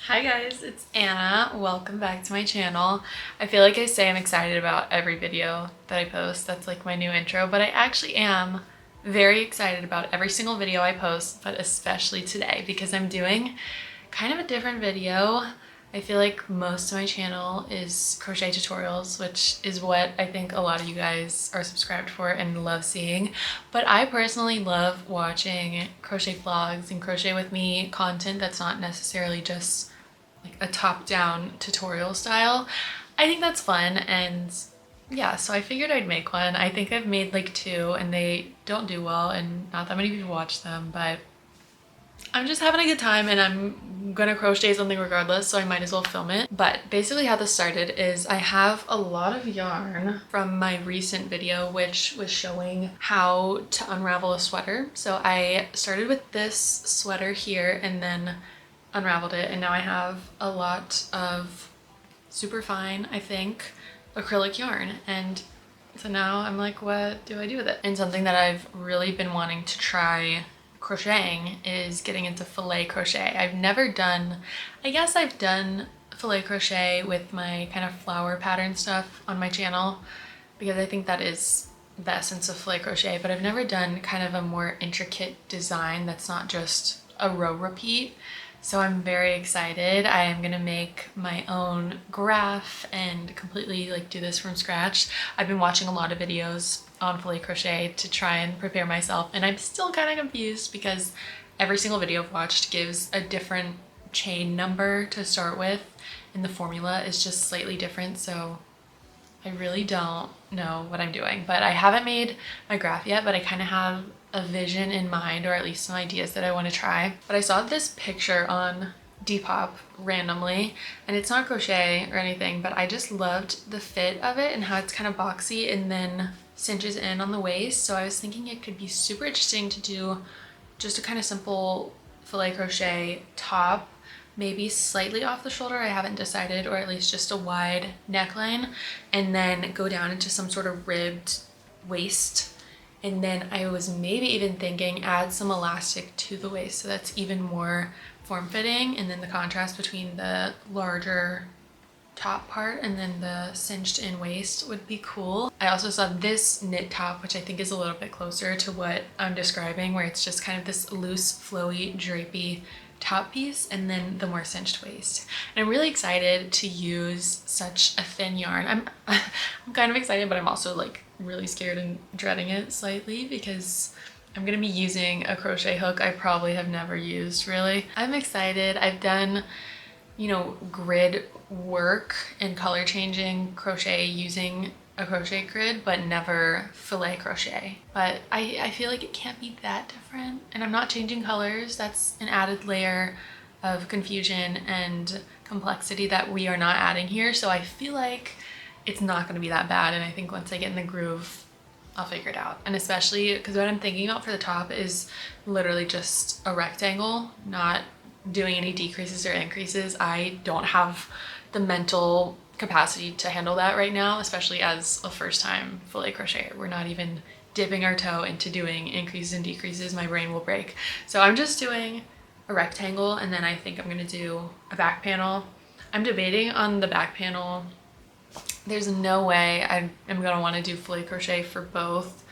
Hi guys, it's Anna. Welcome back to my channel. I feel like I say I'm excited about every video that I post. That's like my new intro, but I actually am very excited about every single video I post, but especially today because I'm doing kind of a different video. I feel like most of my channel is crochet tutorials, which is what I think a lot of you guys are subscribed for and love seeing. But I personally love watching crochet vlogs and crochet with me content that's not necessarily just like a top-down tutorial style. I think that's fun, and yeah, so I figured I'd make one. I think I've made like two and they don't do well and not that many people watch them, but I'm just having a good time and I'm gonna crochet something regardless, so I might as well film it. But basically how this started is I have a lot of yarn from my recent video which was showing how to unravel a sweater. So I started with this sweater here and then unraveled it, and now I have a lot of super fine, I think, acrylic yarn. And so now I'm like, what do I do with it? And something that I've really been wanting to try crocheting is getting into filet crochet. I've never done, I guess I've done filet crochet with my kind of flower pattern stuff on my channel because I think that is the essence of filet crochet, but I've never done kind of a more intricate design that's not just a row repeat. So I'm very excited. I am gonna make my own graph and completely like do this from scratch. I've been watching a lot of videos on filet crochet to try and prepare myself, and I'm still kind of confused because every single video I've watched gives a different chain number to start with and the formula is just slightly different, so I really don't know what I'm doing. But I haven't made my graph yet, but I kind of have a vision in mind, or at least some ideas that I want to try. But I saw this picture on Depop randomly, and it's not crochet or anything, but I just loved the fit of it and how it's kind of boxy and then cinches in on the waist. So I was thinking it could be super interesting to do just a kind of simple filet crochet top, maybe slightly off the shoulder, I haven't decided, or at least just a wide neckline, and then go down into some sort of ribbed waist. And then I was maybe even thinking add some elastic to the waist so that's even more form-fitting, and then the contrast between the larger top part and then the cinched in waist would be cool. I also saw this knit top, which I think is a little bit closer to what I'm describing, where it's just kind of this loose, flowy, drapey top piece and then the more cinched waist. And I'm really excited to use such a thin yarn. I'm kind of excited, but I'm also like really scared and dreading it slightly because I'm gonna be using a crochet hook I probably have never used really. I'm excited. I've done, you know, grid work and color changing crochet using a crochet grid, but never filet crochet. But I feel like it can't be that different, and I'm not changing colors. That's an added layer of confusion and complexity that we are not adding here, so I feel like it's not going to be that bad, and I think once I get in the groove I'll figure it out. And especially because what I'm thinking about for the top is literally just a rectangle, not doing any decreases or increases. I don't have the mental capacity to handle that right now, especially as a first time filet crocheter. We're not even dipping our toe into doing increases and decreases. My brain will break. So I'm just doing a rectangle, and then I think I'm gonna do a back panel. I'm debating on the back panel. There's no way I'm gonna want to do filet crochet for both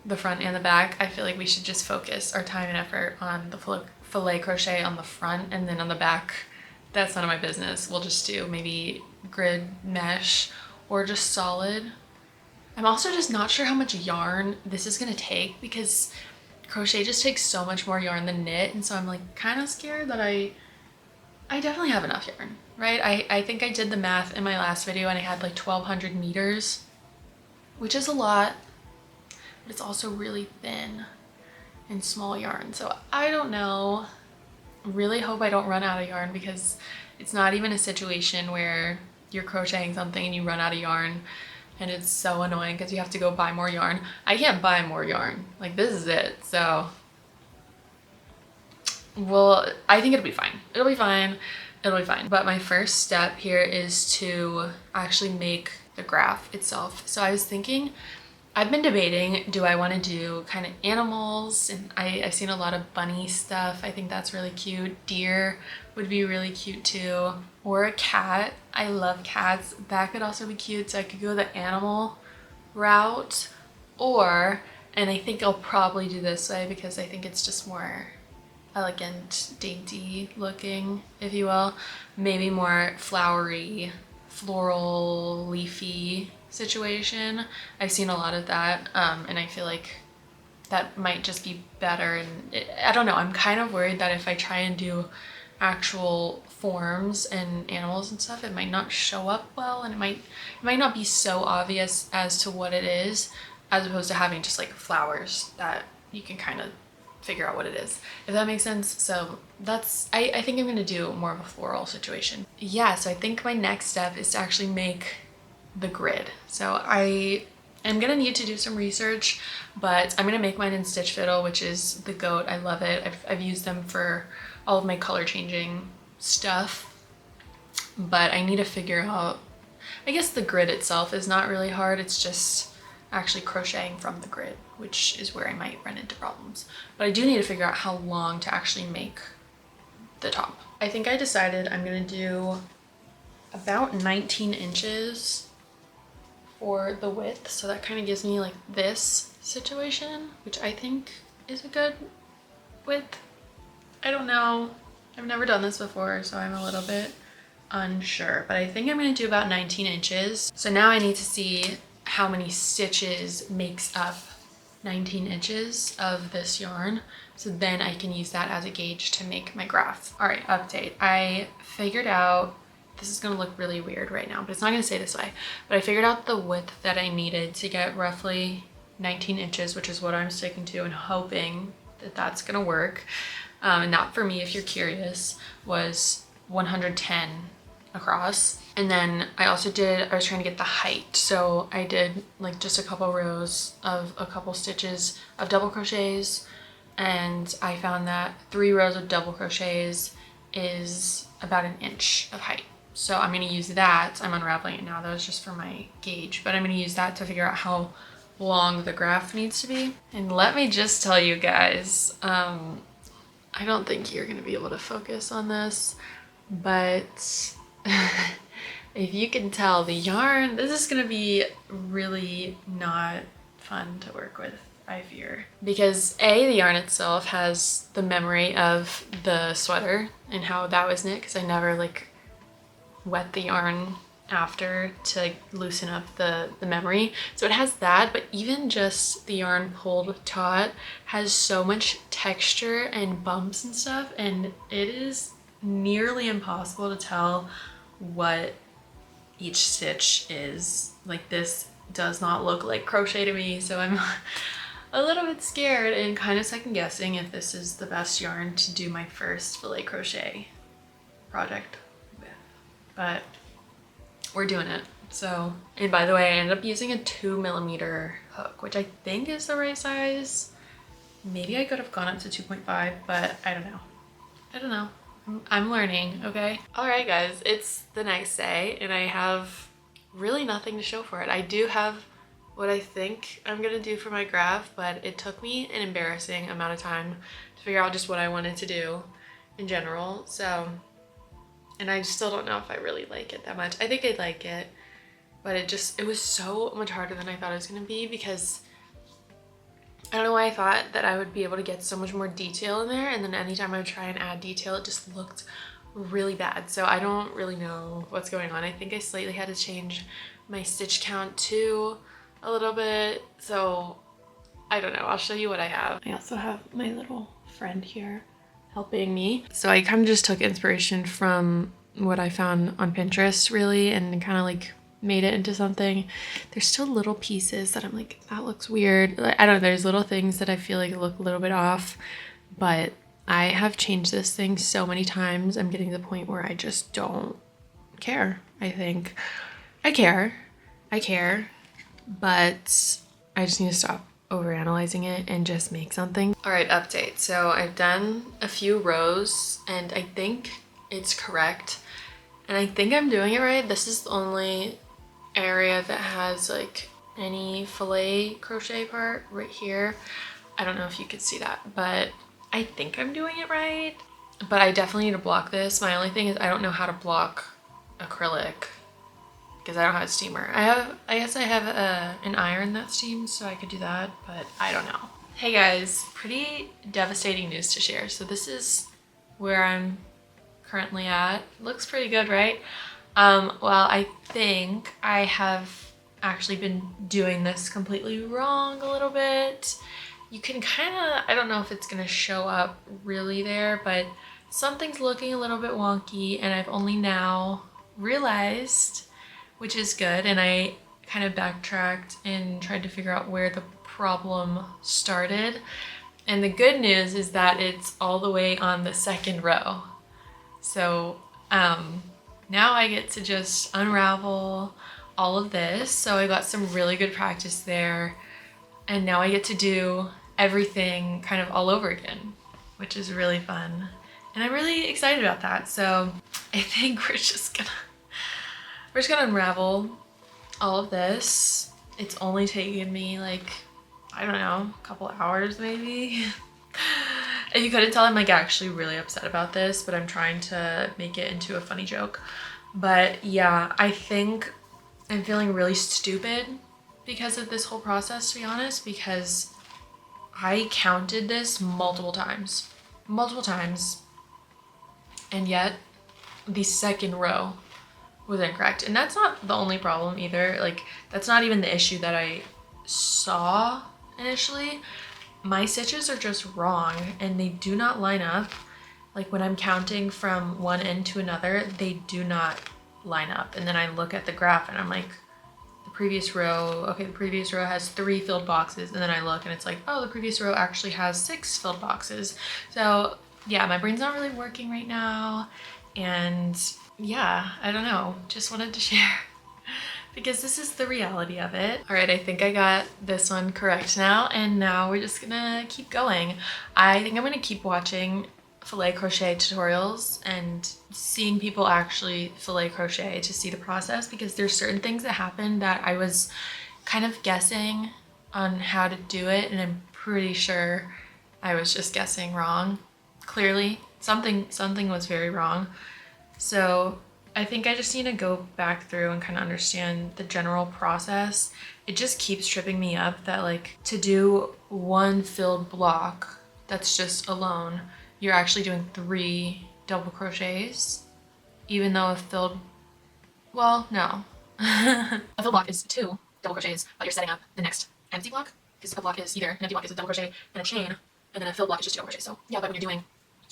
the front and the back. I feel like we should just focus our time and effort on the filet crochet on the front, and then on the back, that's none of my business. We'll just do maybe grid mesh or just solid. I'm also just not sure how much yarn this is gonna take because crochet just takes so much more yarn than knit, and so I'm like kind of scared that I definitely have enough yarn, right? I think I did the math in my last video and I had like 1,200 meters, which is a lot, but it's also really thin and small yarn. So I don't know. Really hope I don't run out of yarn because it's not even a situation where you're crocheting something and you run out of yarn and it's so annoying because you have to go buy more yarn. I can't buy more yarn. Like, this is it. So, well, I think it'll be fine. It'll be fine. It'll be fine. But my first step here is to actually make the graph itself. So I was thinking I've been debating, do I want to do kind of animals? And I've seen a lot of bunny stuff. I think that's really cute. Deer would be really cute too. Or a cat. I love cats. That could also be cute. So I could go the animal route. Or, and I think I'll probably do this way because I think it's just more elegant, dainty looking, if you will. Maybe more flowery, floral, leafy situation. I've seen a lot of that, and I feel like that might just be better. And I don't know, I'm kind of worried that if I try and do actual forms and animals and stuff, it might not show up well, and it might not be so obvious as to what it is, as opposed to having just like flowers that you can kind of figure out what it is, if that makes sense. So that's, I think I'm gonna do more of a floral situation. Yeah, so I think my next step is to actually make the grid. So I am gonna need to do some research, but I'm gonna make mine in Stitch Fiddle, which is the GOAT. I love it. I've used them for all of my color changing stuff, but I need to figure out, I guess the grid itself is not really hard. It's just actually crocheting from the grid, which is where I might run into problems. But I do need to figure out how long to actually make the top. I think I decided I'm gonna do about 19 inches for the width. So that kind of gives me like this situation, which I think is a good width. I don't know. I've never done this before, so I'm a little bit unsure, but I think I'm gonna do about 19 inches. So now I need to see how many stitches makes up 19 inches of this yarn. So then I can use that as a gauge to make my graph. All right, update. I figured out, this is gonna look really weird right now, but it's not gonna stay this way, but I figured out the width that I needed to get roughly 19 inches, which is what I'm sticking to and hoping that that's gonna work. And that, for me, if you're curious, was 110 across. And then I also I was trying to get the height. So I did like just a couple rows of a couple stitches of double crochets, and I found that 3 rows of double crochets is about 1 inch of height. So I'm gonna use that. I'm unraveling it now. That was just for my gauge, but I'm gonna use that to figure out how long the graph needs to be. And let me just tell you guys, I don't think you're gonna be able to focus on this, but if you can tell, the yarn, this is gonna be really not fun to work with, I fear. Because A, the yarn itself has the memory of the sweater and how that was knit, because I never like wet the yarn after to like loosen up the memory. So it has that, but even just the yarn pulled taut has so much texture and bumps and stuff, and it is nearly impossible to tell what each stitch is. Like, this does not look like crochet to me, so I'm a little bit scared and kind of second guessing if this is the best yarn to do my first filet crochet project with, but we're doing it. So, and by the way, I ended up using a 2mm hook, which I think is the right size. Maybe I could have gone up to 2.5, but I don't know. I'm learning, okay? All right, guys, it's the next day and I have really nothing to show for it. I do have what I think I'm gonna do for my graph, but it took me an embarrassing amount of time to figure out just what I wanted to do in general. So, and I still don't know if I really like it that much. I think I like it, but it was so much harder than I thought it was gonna be, because I don't know why I thought that I would be able to get so much more detail in there, and then anytime I would try and add detail, it just looked really bad. So I don't really know what's going on. I think I slightly had to change my stitch count too a little bit. So I don't know. I'll show you what I have. I also have my little friend here helping me. So I kind of just took inspiration from what I found on Pinterest, really, and kind of like made it into something. There's still little pieces that I'm like, that looks weird. I don't know, there's little things that I feel like look a little bit off, but I have changed this thing so many times. I'm getting to the point where I just don't care. I think I care, but I just need to stop overanalyzing it and just make something. All right, update. So I've done a few rows and I think it's correct. And I think I'm doing it right. This is the only area that has like any filet crochet part right here. I don't know if you could see that, but I think I'm doing it right. But I definitely need to block this. My only thing is I don't know how to block acrylic because I don't have a steamer. I guess I have an iron that steams, so I could do that, but I don't know. Hey guys, pretty devastating news to share. So this is where I'm currently at. Looks pretty good, right? Well, I think I have actually been doing this completely wrong a little bit. You can kind of, I don't know if it's gonna show up really there, but something's looking a little bit wonky, and I've only now realized, which is good, and I kind of backtracked and tried to figure out where the problem started. And the good news is that it's all the way on the second row. So now I get to just unravel all of this. So I got some really good practice there. And now I get to do everything kind of all over again, which is really fun. And I'm really excited about that. So I think we're just gonna unravel all of this. It's only taken me like, I don't know, a couple hours maybe. If you couldn't tell, I'm like actually really upset about this, but I'm trying to make it into a funny joke. But yeah, I think I'm feeling really stupid because of this whole process, to be honest, because I counted this multiple times, and yet the second row was incorrect. And that's not the only problem either. Like, that's not even the issue that I saw initially. My stitches are just wrong and they do not line up. Like when I'm counting from one end to another, they do not line up. And then I look at the graph and I'm like, the previous row has 3 filled boxes. And then I look and it's like, oh, the previous row actually has 6 filled boxes. So yeah, my brain's not really working right now. And yeah, I don't know, just wanted to share because this is the reality of it. All right, I think I got this one correct now, and now we're just gonna keep going. I think I'm gonna keep watching filet crochet tutorials and seeing people actually filet crochet to see the process, because there's certain things that happen that I was kind of guessing on how to do it, and I'm pretty sure I was just guessing wrong. Clearly, something was very wrong. So I think I just need to go back through and kind of understand the general process. It just keeps tripping me up that like to do one filled block that's just alone, you're actually doing 3 double crochets, even though a filled, well, no. A filled block is 2 double crochets, but you're setting up the next empty block, because a block is either, an empty block is a double crochet and a chain, and then a filled block is just 2 double crochets. So yeah, but when you're doing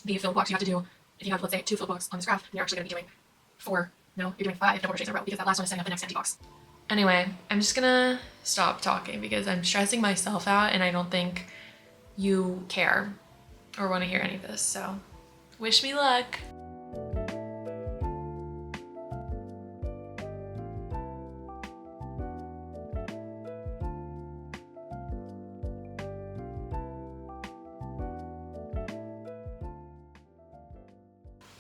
the filled blocks, you have to do, if you have, let's say, 2 filled blocks on this graph, you're actually going to be doing 4, you're doing 5 double crochets in a row, because that last one is setting up the next empty box. Anyway, I'm just gonna stop talking because I'm stressing myself out and I don't think you care or want to hear any of this, so wish me luck.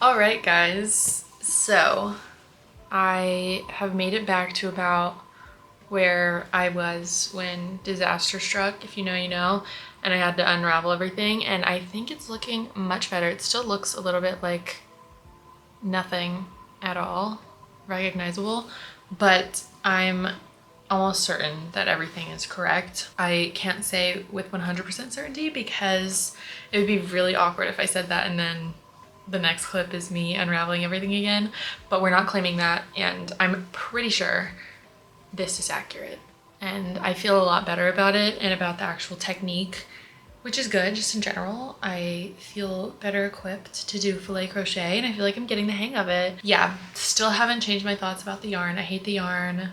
All right, guys, so I have made it back to about where I was when disaster struck. If you know, you know, and I had to unravel everything, and I think it's looking much better. It still looks a little bit like nothing at all recognizable, but I'm almost certain that everything is correct. I can't say with 100% certainty because it would be really awkward if I said that and then the next clip is me unraveling everything again, but we're not claiming that, and I'm pretty sure this is accurate. And I feel a lot better about it and about the actual technique, which is good. Just in general, I feel better equipped to do filet crochet and I feel like I'm getting the hang of it. Yeah, still haven't changed my thoughts about the yarn. I hate the yarn,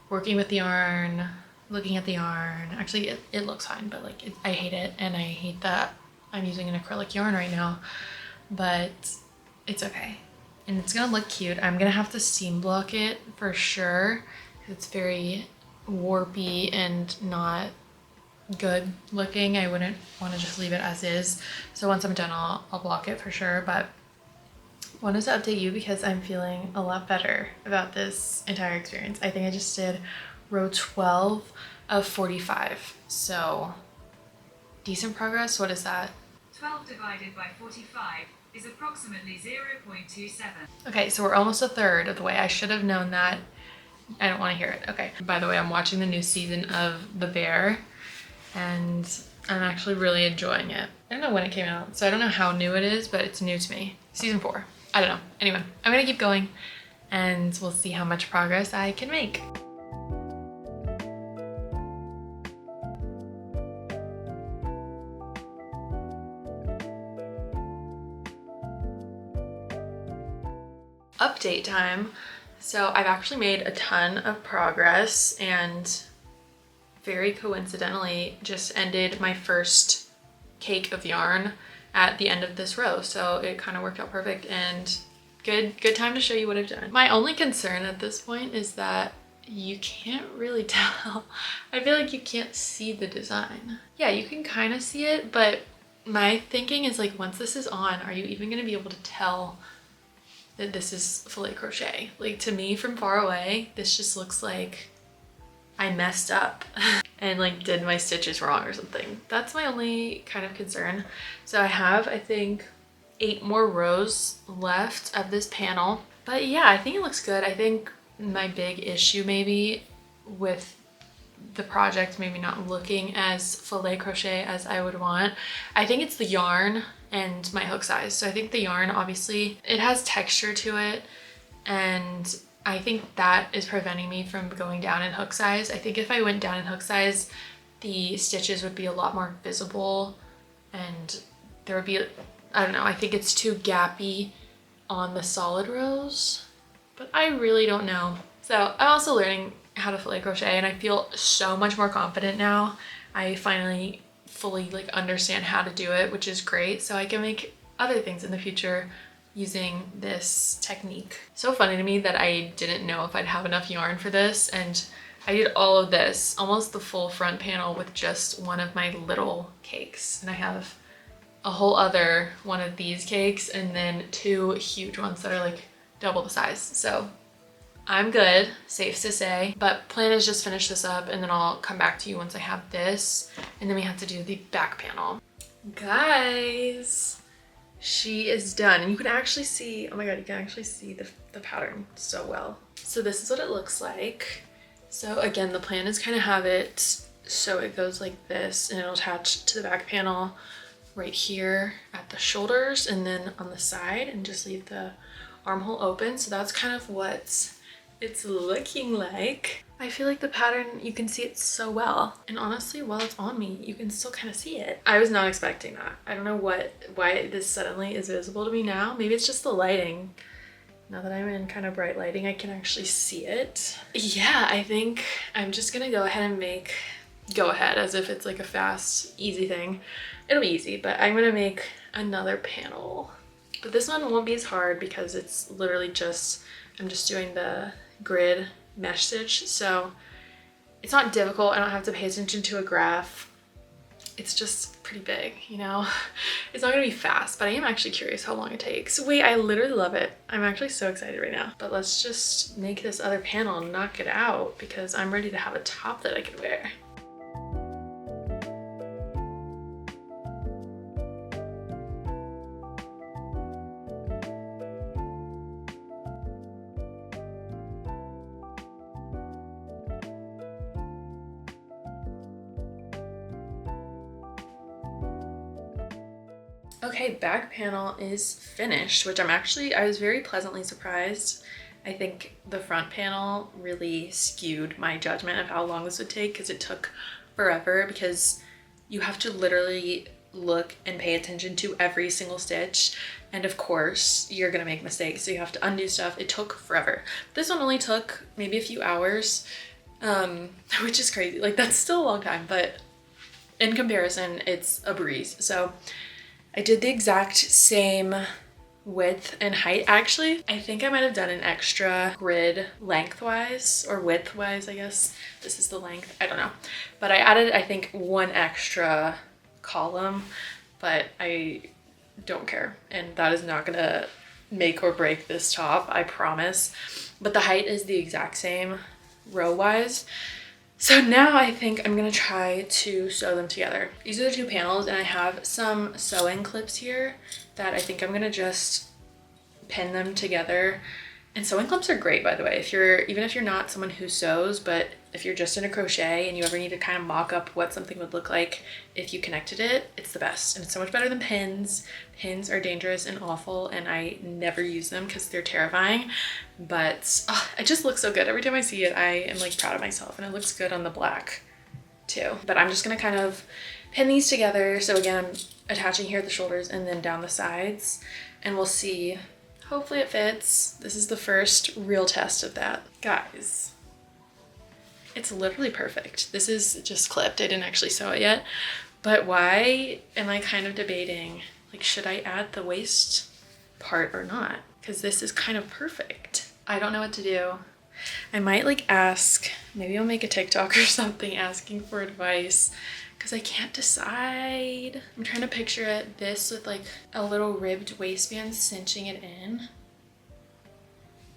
working with the yarn, looking at the yarn. Actually, it looks fine, but like I hate it, and I hate that I'm using an acrylic yarn right now. But it's okay, and it's gonna look cute. I'm gonna have to seam block it for sure. It's very warpy and not good looking. I wouldn't want to just leave it as is. So once I'm done, I'll block it for sure. But wanted to update you because I'm feeling a lot better about this entire experience. I think I just did row 12 of 45. So decent progress. What is that? 12 divided by 45 is approximately 0.27. Okay, so we're almost a third of the way. I should have known that. I don't want to hear it. Okay. By the way, I'm watching the new season of The Bear and I'm actually really enjoying it. I don't know when it came out, so I don't know how new it is, but it's new to me. Season 4. I don't know. Anyway, I'm gonna keep going and we'll see how much progress I can make. Update time. So I've actually made a ton of progress and very coincidentally just ended my first cake of yarn at the end of this row. So it kind of worked out perfect and good time to show you what I've done. My only concern at this point is that you can't really tell. I feel like you can't see the design. Yeah, you can kind of see it, but my thinking is like once this is on, are you even going to be able to tell that this is filet crochet? Like to me from far away, this just looks like I messed up and like did my stitches wrong or something. That's my only kind of concern. So I have, I think, 8 more rows left of this panel. But yeah, I think it looks good. I think my big issue maybe with the project maybe not looking as filet crochet as I would want, I think it's the yarn and my hook size. So I think the yarn, obviously, it has texture to it and I think that is preventing me from going down in hook size. I think if I went down in hook size, the stitches would be a lot more visible and there would be, I don't know, I think it's too gappy on the solid rows, but I really don't know. So I'm also learning how to filet crochet and I feel so much more confident now. I finally fully like understand how to do it, which is great. So I can make other things in the future using this technique. So funny to me that I didn't know if I'd have enough yarn for this, and I did all of this, almost the full front panel with just one of my little cakes. And I have a whole other one of these cakes and then 2 huge ones that are like double the size. So I'm good, safe to say, but plan is just finish this up and then I'll come back to you once I have this, and then we have to do the back panel. Guys, she is done and you can actually see, oh my god, you can actually see the pattern so well. So this is what it looks like. So again, the plan is kind of have it so it goes like this and it'll attach to the back panel right here at the shoulders and then on the side and just leave the armhole open. So that's kind of what it's looking like. I feel like the pattern, you can see it so well. And honestly, while it's on me, you can still kind of see it. I was not expecting that. I don't know why this suddenly is visible to me now. Maybe it's just the lighting. Now that I'm in kind of bright lighting, I can actually see it. Yeah, I think I'm just gonna go ahead and go ahead as if it's like a fast, easy thing. It'll be easy, but I'm gonna make another panel. But this one won't be as hard because it's literally just, I'm just doing the grid mesh stitch, so it's not difficult. I don't have to pay attention to a graph. It's just pretty big, you know? It's not gonna be fast, but I am actually curious how long it takes. Wait, I literally love it. I'm actually so excited right now. But let's just make this other panel and knock it out because I'm ready to have a top that I can wear. Okay, back panel is finished, which I was very pleasantly surprised. I think the front panel really skewed my judgment of how long this would take because it took forever because you have to literally look and pay attention to every single stitch. And of course, you're gonna make mistakes, so you have to undo stuff. It took forever. This one only took maybe a few hours, which is crazy. Like that's still a long time, but in comparison, it's a breeze. So I did the exact same width and height. Actually, I think I might have done an extra grid lengthwise or widthwise, I guess. This is the length, I don't know. But I added, I think, 1 extra column, but I don't care. And that is not gonna make or break this top, I promise. But the height is the exact same row-wise. So now I think I'm gonna try to sew them together. These are the two panels, and I have some sewing clips here that I think I'm gonna just pin them together. And sewing clips are great, by the way, even if you're not someone who sews, but if you're just in a crochet and you ever need to kind of mock up what something would look like if you connected it, it's the best. And it's so much better than pins. Pins are dangerous and awful, and I never use them because they're terrifying. But it just looks so good. Every time I see it, I am like proud of myself, and it looks good on the black too. But I'm just gonna kind of pin these together. So again, I'm attaching here at the shoulders and then down the sides, and we'll see. Hopefully it fits. This is the first real test of that. Guys, it's literally perfect. This is just clipped. I didn't actually sew it yet. But why am I kind of debating, like, should I add the waist part or not? Because this is kind of perfect. I don't know what to do. I might like ask, maybe I'll make a TikTok or something asking for advice, because I can't decide. I'm trying to picture it, this with like a little ribbed waistband cinching it in.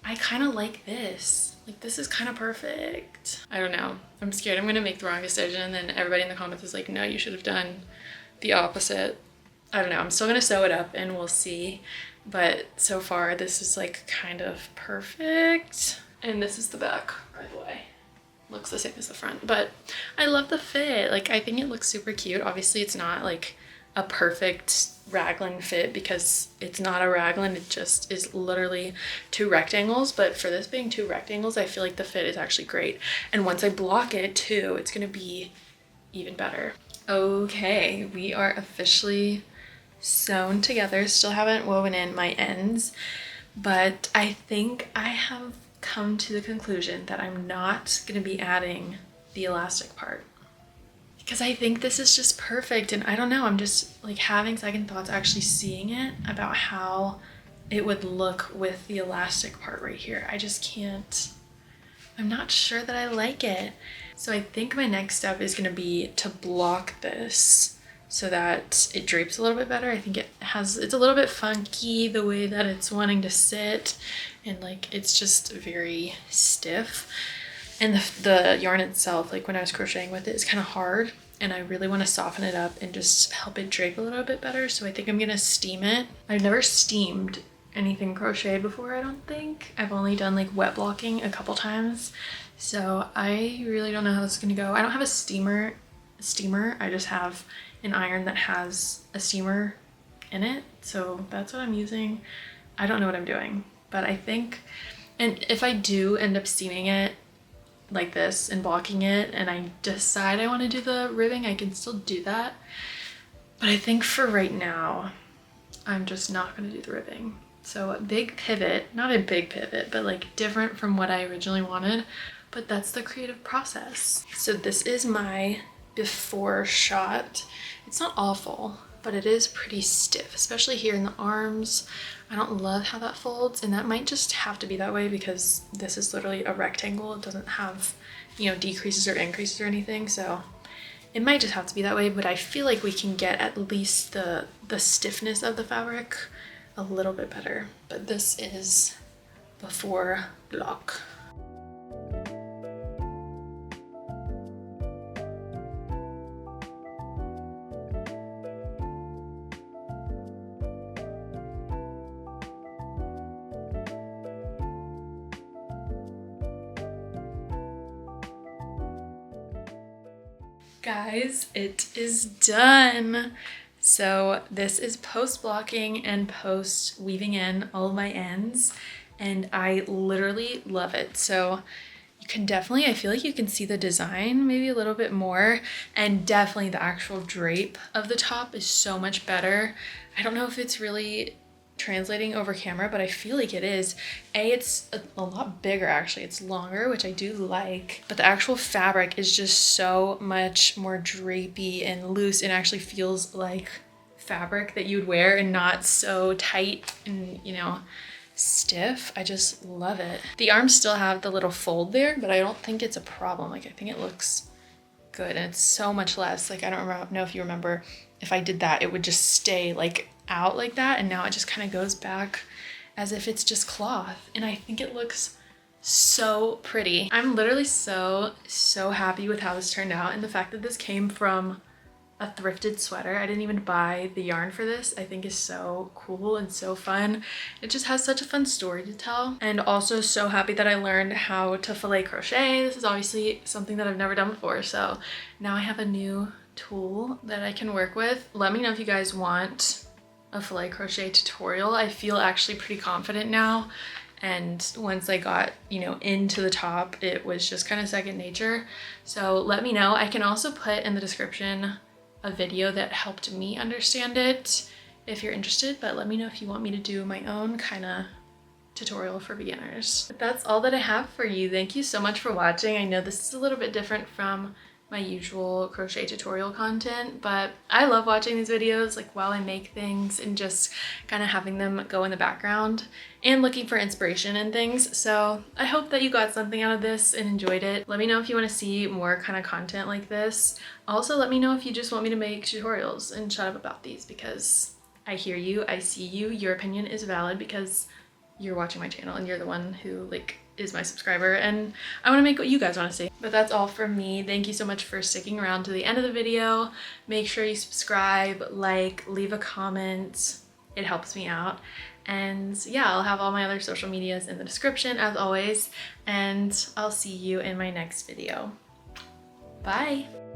I kind of like this. Like, this is kind of perfect. I don't know. I'm scared I'm gonna make the wrong decision, and then everybody in the comments is like, no, you should have done the opposite. I don't know. I'm still gonna sew it up and we'll see. But so far, this is like kind of perfect. And this is the back, by the way. Looks the same as the front, but I love the fit. Like, I think it looks super cute. Obviously it's not like a perfect raglan fit because it's not a raglan, it just is literally two rectangles. But for this being two rectangles, I feel like the fit is actually great. And once I block it too, it's gonna be even better. Okay, we are officially sewn together. Still haven't woven in my ends, but I think I have come to the conclusion that I'm not going to be adding the elastic part, because I think this is just perfect. And I don't know, I'm just like having second thoughts actually seeing it about how it would look with the elastic part right here. I just can't, I'm not sure that I like it. So I think my next step is going to be to block this so that it drapes a little bit better. I think it's a little bit funky the way that it's wanting to sit, and like it's just very stiff. And the yarn itself, like when I was crocheting with it, is kind of hard, and I really want to soften it up and just help it drape a little bit better. So I think I'm gonna steam it. I've never steamed anything crocheted before, I don't think. I've only done like wet blocking a couple times. So I really don't know how this is gonna go. I don't have a steamer. I just have an iron that has a steamer in it. So that's what I'm using. I don't know what I'm doing, but I think, and if I do end up steaming it like this and blocking it, and I decide I want to do the ribbing, I can still do that. But I think for right now, I'm just not going to do the ribbing. So a big pivot, not a big pivot, but like different from what I originally wanted, but that's the creative process. So this is my before shot. It's not awful, but it is pretty stiff, especially here in the arms. I don't love how that folds, and that might just have to be that way because this is literally a rectangle. It doesn't have, you know, decreases or increases or anything, so it might just have to be that way. But I feel like we can get at least the stiffness of the fabric a little bit better. But this is before block. Guys, it is done. So this is post blocking and post weaving in all of my ends, and I literally love it. So you can definitely, I feel like you can see the design maybe a little bit more, and definitely the actual drape of the top is so much better. I don't know if it's really translating over camera, but I feel like it is. It's a lot bigger actually. It's longer, which I do like, but the actual fabric is just so much more drapey and loose, and actually feels like fabric that you would wear and not so tight and, you know, stiff. I just love it. The arms still have the little fold there, but I don't think it's a problem. Like, I think it looks good, and it's so much less. Like, I don't know if you remember, if I did that, it would just stay like out like that, and now it just kind of goes back as if it's just cloth, and I think it looks so pretty. I'm literally so happy with how this turned out, and the fact that this came from a thrifted sweater. I didn't even buy the yarn for this. I think is so cool and so fun. It just has such a fun story to tell. And also so happy that I learned how to filet crochet. This is obviously something that I've never done before, so now I have a new tool that I can work with. Let me know if you guys want a filet crochet tutorial. I feel actually pretty confident now, and once I got, you know, into the top, it was just kind of second nature. So let me know. I can also put in the description a video that helped me understand it if you're interested, but let me know if you want me to do my own kind of tutorial for beginners. But that's all that I have for you. Thank you so much for watching. I know this is a little bit different from my usual crochet tutorial content, but I love watching these videos like while I make things and just kind of having them go in the background and looking for inspiration and things. So I hope that you got something out of this and enjoyed it. Let me know if you want to see more kind of content like this. Also, let me know if you just want me to make tutorials and shut up about these, because I hear you, I see you, your opinion is valid because you're watching my channel and you're the one who like is my subscriber, and I want to make what you guys want to see. But that's all from me. Thank you so much for sticking around to the end of the video. Make sure you subscribe, like, leave a comment. It helps me out. And yeah, I'll have all my other social medias in the description as always, and I'll see you in my next video. Bye!